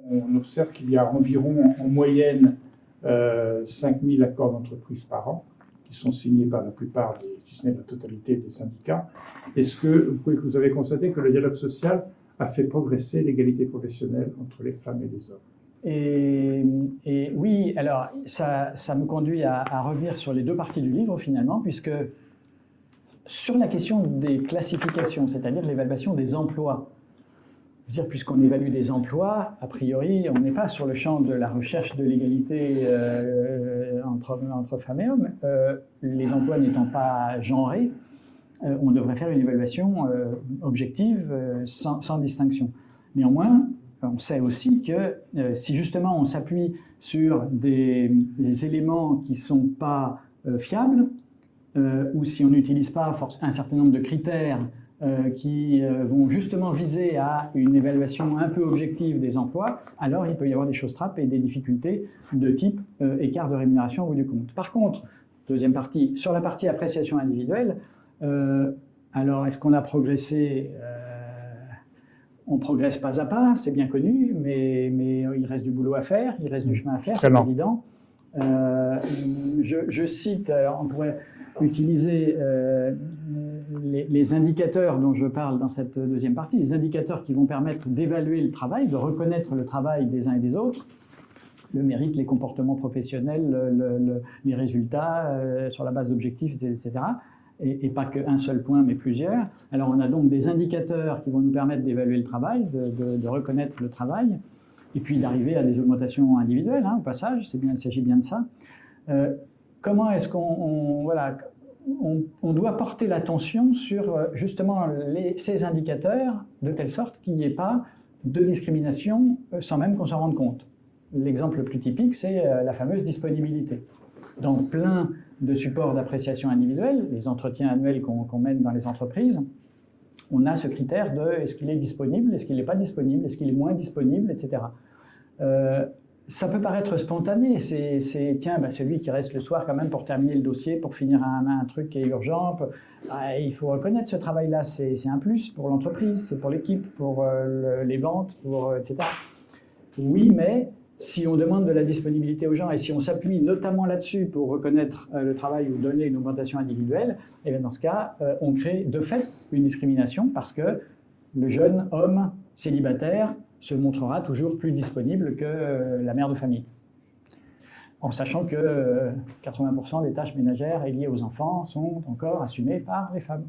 on observe qu'il y a environ en moyenne 5000 accords d'entreprise par an qui sont signés par la plupart, si ce n'est la totalité des syndicats. Est-ce que vous avez constaté que le dialogue social a fait progresser l'égalité professionnelle entre les femmes et les hommes? Et oui, alors ça me conduit à revenir sur les deux parties du livre finalement, puisque sur la question des classifications, c'est-à-dire l'évaluation des emplois, je veux dire, puisqu'on évalue des emplois, a priori, on n'est pas sur le champ de la recherche de l'égalité entre femmes et hommes. Les emplois n'étant pas genrés, on devrait faire une évaluation objective sans distinction. Néanmoins, on sait aussi que si justement on s'appuie sur des éléments qui ne sont pas fiables, ou si on n'utilise pas un certain nombre de critères qui vont justement viser à une évaluation un peu objective des emplois, alors il peut y avoir des choses trappes et des difficultés de type écart de rémunération au bout du compte. Par contre, deuxième partie, sur la partie appréciation individuelle, alors est-ce qu'on a progressé? On progresse pas à pas, c'est bien connu, mais il reste du boulot à faire, il reste du chemin à faire, c'est évident. Je cite, on pourrait utiliser les indicateurs dont je parle dans cette deuxième partie, les indicateurs qui vont permettre d'évaluer le travail, de reconnaître le travail des uns et des autres, le mérite, les comportements professionnels, les résultats sur la base d'objectifs, etc. Et pas qu'un seul point, mais plusieurs. Alors on a donc des indicateurs qui vont nous permettre d'évaluer le travail, de reconnaître le travail, et puis d'arriver à des augmentations individuelles, au passage, il s'agit bien de ça. Comment est-ce qu'on doit porter l'attention sur justement ces indicateurs, de telle sorte qu'il n'y ait pas de discrimination sans même qu'on s'en rende compte. L'exemple le plus typique, c'est la fameuse disponibilité. Dans plein de supports d'appréciation individuelle, les entretiens annuels qu'on mène dans les entreprises, on a ce critère de est-ce qu'il est disponible, est-ce qu'il n'est pas disponible, est-ce qu'il est moins disponible, etc. Ça peut paraître spontané, c'est tiens, celui qui reste le soir quand même pour terminer le dossier, pour finir un truc qui est urgent, il faut reconnaître ce travail-là, c'est un plus pour l'entreprise, c'est pour l'équipe, pour les ventes, etc. Oui, mais si on demande de la disponibilité aux gens et si on s'appuie notamment là-dessus pour reconnaître le travail ou donner une augmentation individuelle, et bien dans ce cas, on crée de fait une discrimination parce que le jeune homme célibataire se montrera toujours plus disponible que la mère de famille. En sachant que 80% des tâches ménagères liées aux enfants sont encore assumées par les femmes.